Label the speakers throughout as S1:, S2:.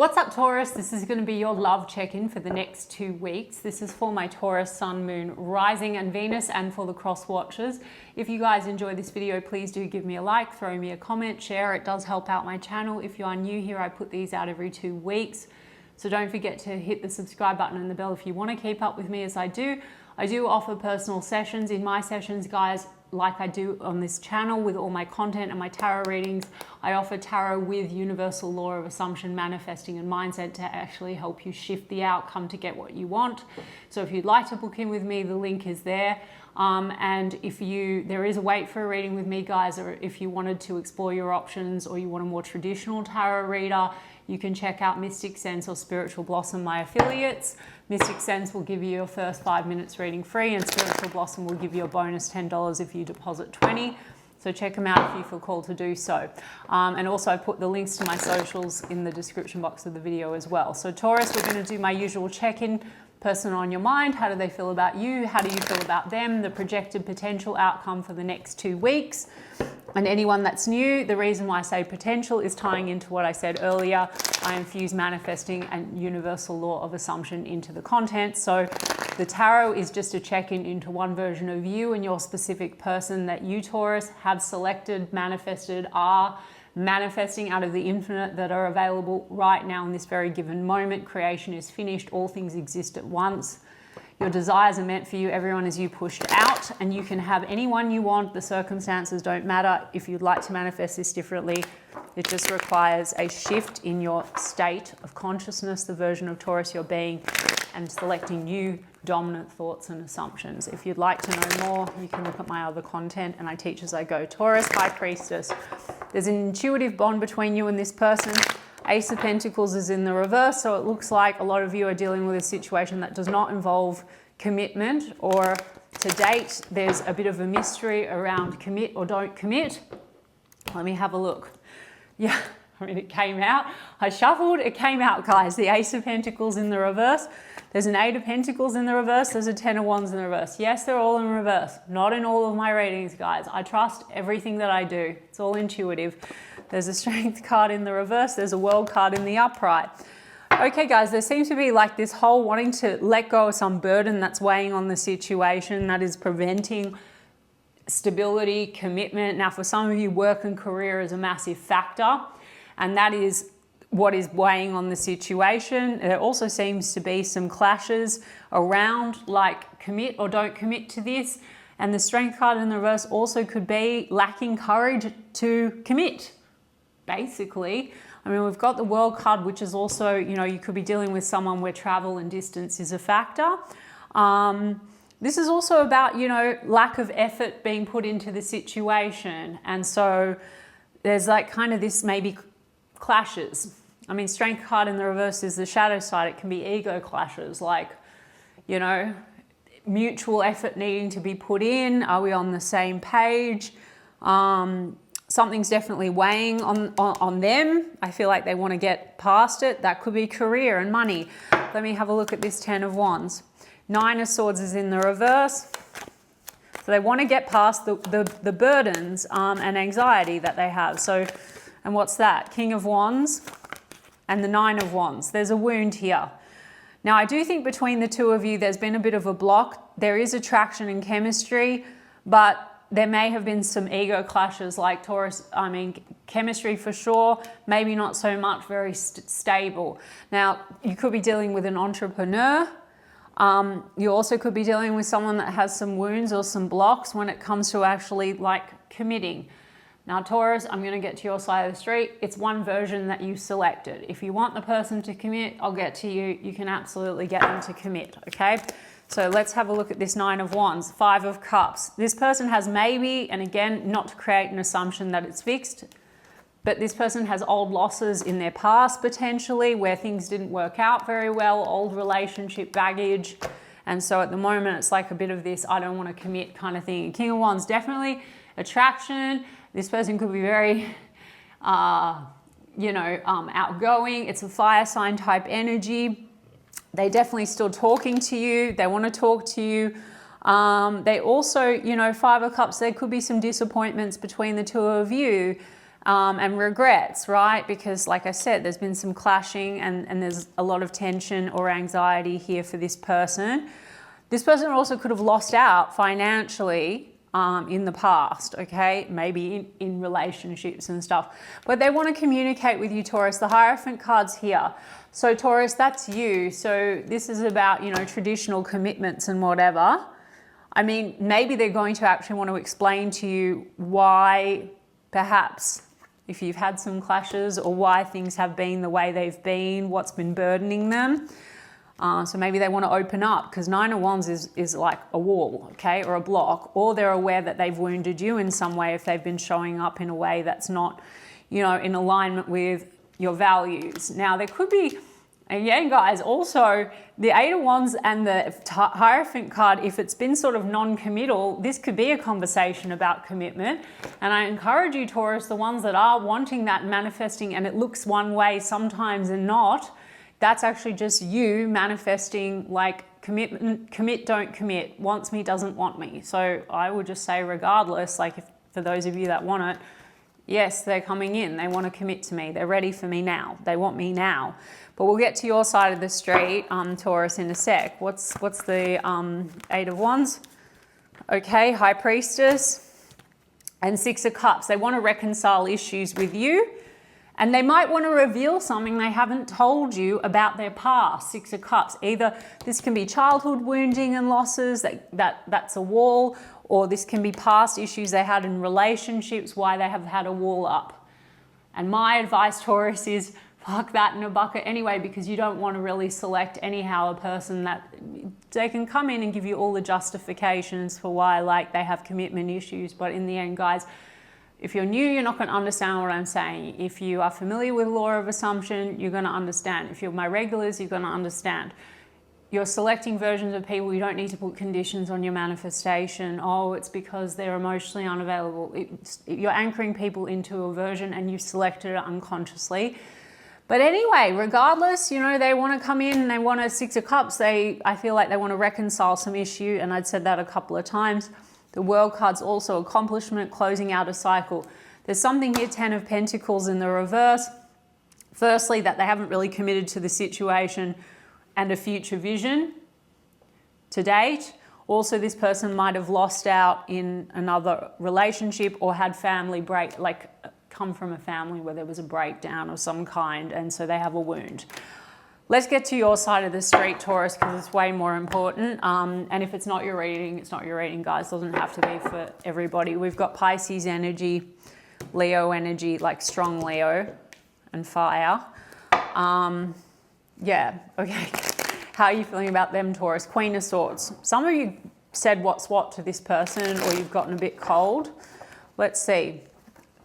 S1: What's up, Taurus? This is going to be your love check-in for the next 2 weeks. This is for my Taurus, Sun, Moon, Rising and Venus, and for the cross watchers. If you guys enjoy this video, please do give me a like, throw me a comment, share. It does help out my channel. If you are new here, I put these out every 2 weeks. So don't forget to hit the subscribe button and the bell if you want to keep up with me as I do. I do offer personal sessions. In my sessions, guys, like I do on this channel with all my content and my tarot readings, I offer tarot with universal law of assumption, manifesting and mindset to actually help you shift the outcome to get what you want. So if you'd like to book in with me, the link is there. And there is a wait for a reading with me, guys, or if you wanted to explore your options or you want a more traditional tarot reader, you can check out Mystic Sense or Spiritual Blossom, my affiliates. Mystic Sense will give you your first 5 minutes reading free, and Spiritual Blossom will give you a bonus $10 if you deposit $20. So check them out if you feel called to do so. And also I put the links to my socials in the description box of the video as well. So Taurus, we're going to do my usual check-in. Person on your mind, how do they feel about you? How do you feel about them? The projected potential outcome for the next 2 weeks. And anyone that's new, the reason why I say potential is tying into what I said earlier. I infuse manifesting and universal law of assumption into the content. So the tarot is just a check-in into one version of you and your specific person that you, Taurus, have selected, manifested, are manifesting out of the infinite that are available right now in this very given moment. Creation is finished. All things exist at once. Your desires are meant for you. Everyone is you pushed out, and you can have anyone you want. The circumstances don't matter. If you'd like to manifest this differently, it just requires a shift in your state of consciousness, the version of Taurus you're being, and selecting new dominant thoughts and assumptions. If you'd like to know more, you can look at my other content, and I teach as I go. Taurus, High Priestess. There's an intuitive bond between you and this person. Ace of Pentacles is in the reverse, so it looks like a lot of you are dealing with a situation that does not involve commitment, or to date, there's a bit of a mystery around commit or don't commit. Let me have a look. Yeah, I mean, it came out. I shuffled, it came out, guys. The Ace of Pentacles in the reverse. There's an 8 of Pentacles in the reverse. There's a 10 of Wands in the reverse. Yes, they're all in reverse. Not in all of my readings, guys. I trust everything that I do. It's all intuitive. There's a Strength card in the reverse. There's a World card in the upright. Okay, guys, there seems to be like this whole wanting to let go of some burden that's weighing on the situation that is preventing stability, commitment. Now, for some of you, work and career is a massive factor, and that is what is weighing on the situation. There also seems to be some clashes around like commit or don't commit to this. And the Strength card in the reverse also could be lacking courage to commit, basically. I mean, we've got the World card, which is also, you know, you could be dealing with someone where travel and distance is a factor. This is also about, you know, lack of effort being put into the situation. And so there's like kind of this maybe clashes. I mean, Strength card in the reverse is the shadow side. It can be ego clashes, like, you know, mutual effort needing to be put in. Are we on the same page? Something's definitely weighing on them. I feel like they want to get past it. That could be career and money. Let me have a look at this 10 of Wands. 9 of Swords is in the reverse. So they want to get past the burdens and anxiety that they have. So, and what's that? King of Wands and the 9 of Wands. There's a wound here. Now, I do think between the two of you, there's been a bit of a block. There is attraction and chemistry, but there may have been some ego clashes, like Taurus. I mean, chemistry for sure, maybe not so much, very stable. Now, you could be dealing with an entrepreneur. You also could be dealing with someone that has some wounds or some blocks when it comes to actually like committing. Now, Taurus, I'm going to get to your side of the street. It's one version that you selected. If you want the person to commit, I'll get to you. You can absolutely get them to commit, okay? So let's have a look at this 9 of Wands, 5 of Cups. This person has maybe, and again, not to create an assumption that it's fixed, but this person has old losses in their past potentially where things didn't work out very well, old relationship baggage. And so at the moment, it's like a bit of this, I don't want to commit kind of thing. King of Wands, definitely attraction. This person could be very, outgoing. It's a fire sign type energy. They definitely still talking to you. They want to talk to you. They also, you know, 5 of Cups, there could be some disappointments between the two of you. and regrets, right? Because like I said, there's been some clashing and there's a lot of tension or anxiety here for this person. This person also could have lost out financially in the past, okay? Maybe in relationships and stuff. But they want to communicate with you, Taurus. The Hierophant card's here. So Taurus, that's you. So this is about, you know, traditional commitments and whatever. I mean, maybe they're going to actually want to explain to you why, perhaps, if you've had some clashes, or why things have been the way they've been, what's been burdening them. So maybe they want to open up, because Nine of Wands is like a wall, okay, or a block, or they're aware that they've wounded you in some way if they've been showing up in a way that's not, you know, in alignment with your values. Now, there could be, again, guys, also the Eight of Wands and the Hierophant card, if it's been sort of non-committal, this could be a conversation about commitment. And I encourage you, Taurus, the ones that are wanting that, manifesting, and it looks one way sometimes and not, that's actually just you manifesting like commitment, commit, don't commit, wants me, doesn't want me. So I would just say regardless, like if, for those of you that want it, yes, they're coming in, they want to commit to me, they're ready for me now, they want me now. But we'll get to your side of the street, Taurus, in a sec. What's the Eight of Wands? Okay, High Priestess and Six of Cups. They want to reconcile issues with you. And they might want to reveal something they haven't told you about their past. Six of Cups. Either this can be childhood wounding and losses, that's a wall, or this can be past issues they had in relationships, why they have had a wall up. And my advice, Taurus, is fuck that in a bucket anyway, because you don't want to really select anyhow a person that they can come in and give you all the justifications for why, like, they have commitment issues. But in the end, guys, if you're new, you're not going to understand what I'm saying. If you are familiar with law of assumption, you're going to understand. If you're my regulars, you're going to understand. You're selecting versions of people. You don't need to put conditions on your manifestation. Oh, it's because they're emotionally unavailable. You're anchoring people into a version and you've selected it unconsciously. But anyway, regardless, you know, they want to come in and they want a Six of Cups. I feel like they want to reconcile some issue, and I'd said that a couple of times. The World card's also accomplishment, closing out a cycle. There's something here, Ten of Pentacles in the reverse. Firstly, that they haven't really committed to the situation and a future vision to date. Also, this person might have lost out in another relationship or had family break, like come from a family where there was a breakdown of some kind, and so they have a wound. Let's get to your side of the street, Taurus, because it's way more important. And if it's not your reading, it's not your reading, guys. It doesn't have to be for everybody. We've got Pisces energy, Leo energy, like strong Leo and fire. Yeah, okay. How are you feeling about them, Taurus? Queen of Swords. Some of you said what's what to this person, or you've gotten a bit cold. Let's see.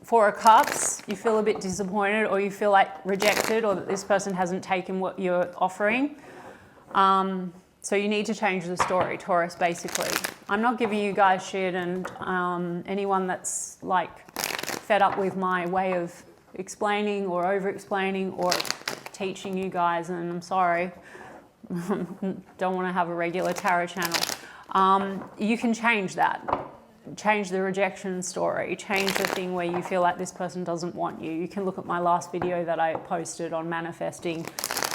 S1: Four of Cups, you feel a bit disappointed, or you feel like rejected, or that this person hasn't taken what you're offering. So you need to change the story, Taurus, basically. I'm not giving you guys shit, and anyone that's like fed up with my way of explaining or over-explaining or teaching you guys, and I'm sorry, don't want to have a regular tarot channel. You can change that. Change the rejection story, change the thing where you feel like this person doesn't want you. You can look at my last video that I posted on manifesting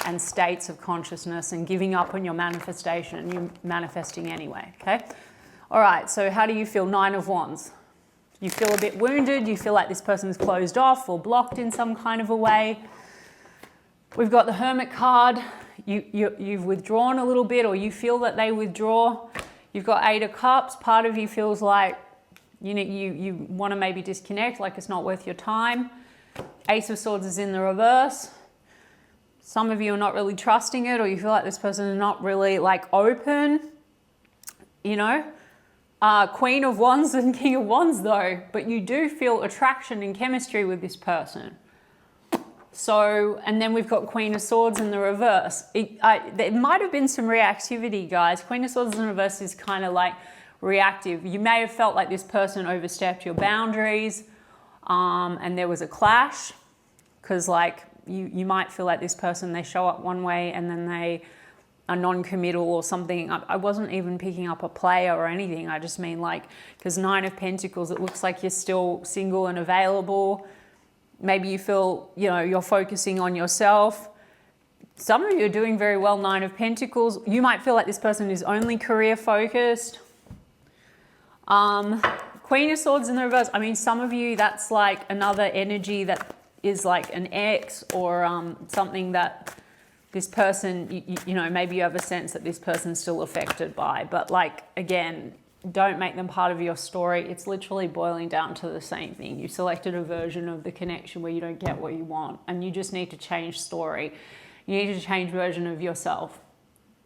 S1: and states of consciousness and giving up on your manifestation, and you're manifesting anyway, okay? All right, so how do you feel? Nine of Wands. You feel a bit wounded, you feel like this person's closed off or blocked in some kind of a way. We've got the Hermit card. You've withdrawn a little bit, or you feel that they withdraw. You've got Eight of Cups. Part of you feels like you want to maybe disconnect, like it's not worth your time. Ace of Swords is in the reverse. Some of you are not really trusting it, or you feel like this person is not really like open, you know. Queen of Wands and King of Wands though, but you do feel attraction and chemistry with this person. So, and then we've got Queen of Swords in the reverse. There might have been some reactivity, guys. Queen of Swords in the reverse is kind of like reactive. You may have felt like this person overstepped your boundaries, and there was a clash, because like you might feel like this person, they show up one way and then they are non-committal or something. I wasn't even picking up a player or anything. I just mean like, because Nine of Pentacles, it looks like you're still single and available. Maybe you feel, you know, you're focusing on yourself. Some of you are doing very well, Nine of Pentacles. You might feel like this person is only career focused. Queen of Swords in the reverse. I mean, some of you, that's like another energy that is like an ex or something that this person, you know, maybe you have a sense that this person's still affected by. But like, again, don't make them part of your story. It's literally boiling down to the same thing. You selected a version of the connection where you don't get what you want, and you just need to change story. You need to change version of yourself.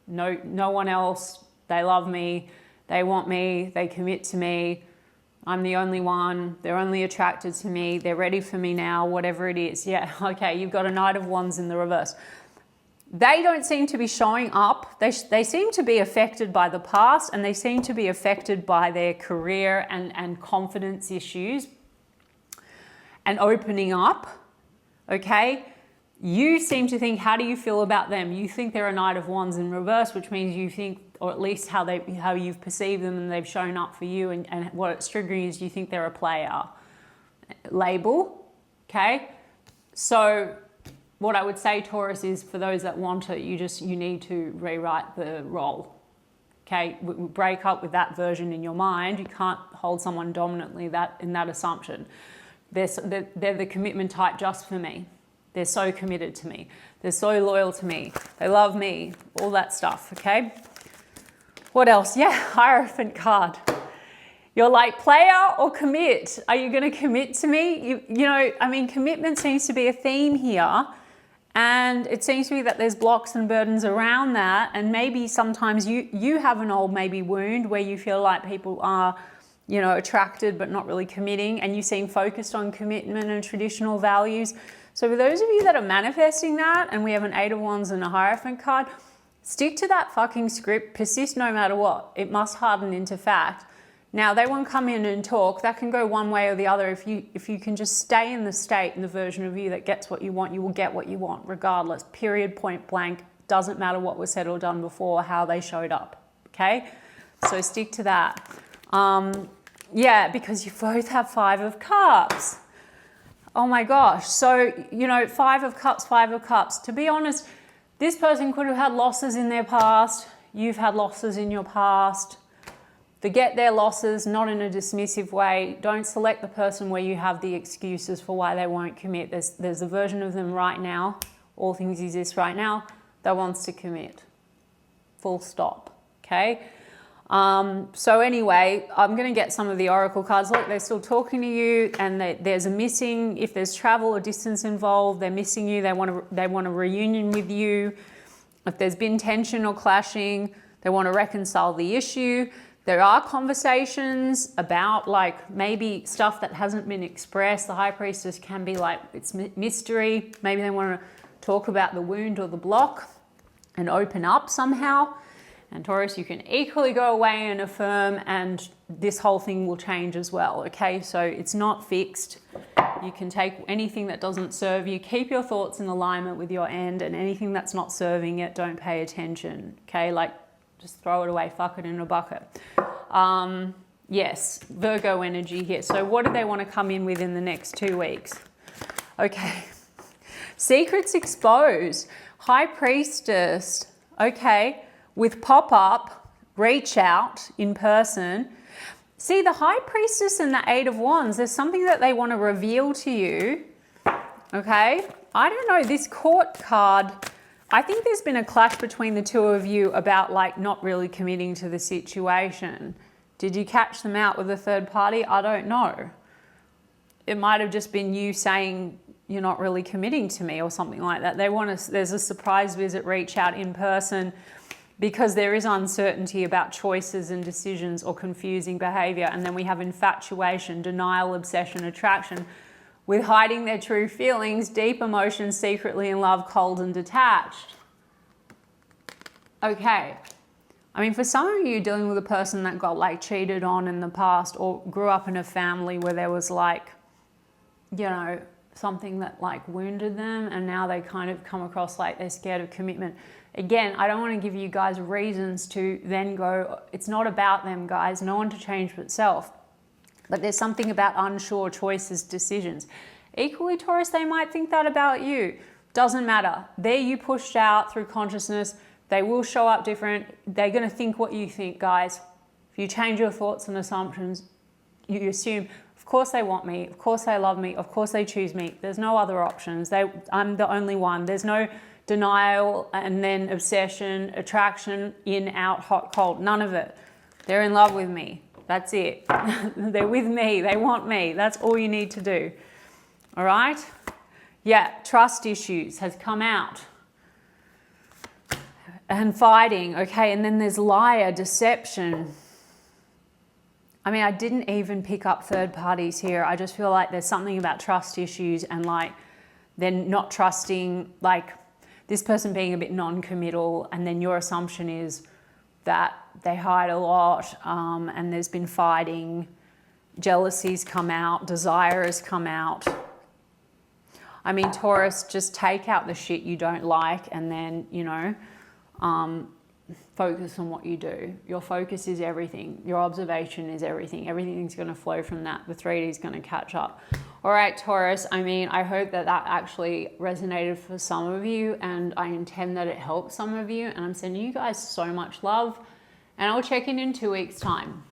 S1: No one else. They love me. They want me. They commit to me. I'm the only one. They're only attracted to me. They're ready for me now, whatever it is. Yeah, okay, you've got a Knight of Wands in the reverse. They don't seem to be showing up. They seem to be affected by the past, and they seem to be affected by their career and confidence issues and opening up, okay? You seem to think, how do you feel about them? You think they're a Knight of Wands in reverse, which means you think, or at least how you've perceived them and they've shown up for you, and what it's triggering is you think they're a player. Label, okay? So what I would say, Taurus, is for those that want it, you need to rewrite the role, okay? Break up with that version in your mind. You can't hold someone dominantly in that assumption. They're the commitment type just for me. They're so committed to me. They're so loyal to me. They love me, all that stuff, okay? What else? Yeah, Hierophant card. You're like, player or commit? Are you going to commit to me? You know, I mean, commitment seems to be a theme here. And it seems to be that there's blocks and burdens around that. And maybe sometimes you have an old maybe wound where you feel like people are, you know, attracted but not really committing. And you seem focused on commitment and traditional values. So for those of you that are manifesting that, and we have an Eight of Wands and a Hierophant card, stick to that fucking script. Persist no matter what. It must harden into fact. Now, they won't come in and talk. That can go one way or the other. If you can just stay in the state and the version of you that gets what you want, you will get what you want, regardless. Period, point blank. Doesn't matter what was said or done before, how they showed up. Okay? So stick to that. Yeah, because you both have Five of Cups. Oh my gosh. So, you know, Five of Cups, Five of Cups. To be honest, this person could have had losses in their past. You've had losses in your past. Forget their losses, not in a dismissive way. Don't select the person where you have the excuses for why they won't commit. There's a version of them right now, all things exist right now, that wants to commit. Full stop, okay? So anyway, I'm going to get some of the oracle cards. Look, they're still talking to you, and there's a missing. If there's travel or distance involved, they're missing you. They want a reunion with you. If there's been tension or clashing, they want to reconcile the issue. There are conversations about like maybe stuff that hasn't been expressed. The High Priestess can be like, it's mystery. Maybe they want to talk about the wound or the block and open up somehow. And Taurus, you can equally go away and affirm, and this whole thing will change as well, okay? So it's not fixed. You can take anything that doesn't serve you, keep your thoughts in alignment with your end, and anything that's not serving it, don't pay attention, okay? Like, just throw it away, fuck it in a bucket. Yes, Virgo energy here. So what do they want to come in with in the next 2 weeks? Okay. Secrets exposed. High Priestess. Okay. With pop-up, reach out in person. See, the High Priestess and the Eight of Wands, there's something that they want to reveal to you. Okay. I don't know. This Court card, I think there's been a clash between the two of you about like not really committing to the situation. Did you catch them out with a third party? I don't know. It might have just been you saying you're not really committing to me or something like that. They want to, there's a surprise visit, reach out in person, because there is uncertainty about choices and decisions or confusing behavior. And then we have infatuation, denial, obsession, attraction, with hiding their true feelings, deep emotions, secretly in love, cold and detached. Okay. I mean, for some of you dealing with a person that got like cheated on in the past, or grew up in a family where there was like, you know, something that like wounded them, and now they kind of come across like they're scared of commitment. Again, I don't want to give you guys reasons to then go, it's not about them, guys. No one to change but self. But there's something about unsure choices, decisions. Equally, Taurus, they might think that about you. Doesn't matter. They're you pushed out through consciousness. They will show up different. They're going to think what you think, guys. If you change your thoughts and assumptions, you assume, of course they want me, of course they love me, of course they choose me. There's no other options. I'm the only one. There's no denial and then obsession, attraction, in, out, hot, cold. None of it. They're in love with me. That's it. They're with me. They want me. That's all you need to do. All right? Yeah, trust issues has come out. And fighting, okay? And then there's liar, deception. I mean, I didn't even pick up third parties here. I just feel like there's something about trust issues and like they're not trusting, like this person being a bit non-committal, and then your assumption is that they hide a lot, and there's been fighting, jealousy's come out, desire has come out. I mean, Taurus, just take out the shit you don't like and then, you know, focus on what you do. Your focus is everything. Your observation is everything. Everything's going to flow from that. The 3D is going to catch up. All right, Taurus, I mean, I hope that that actually resonated for some of you, and I intend that it helps some of you, and I'm sending you guys so much love, and I'll check in 2 weeks' time.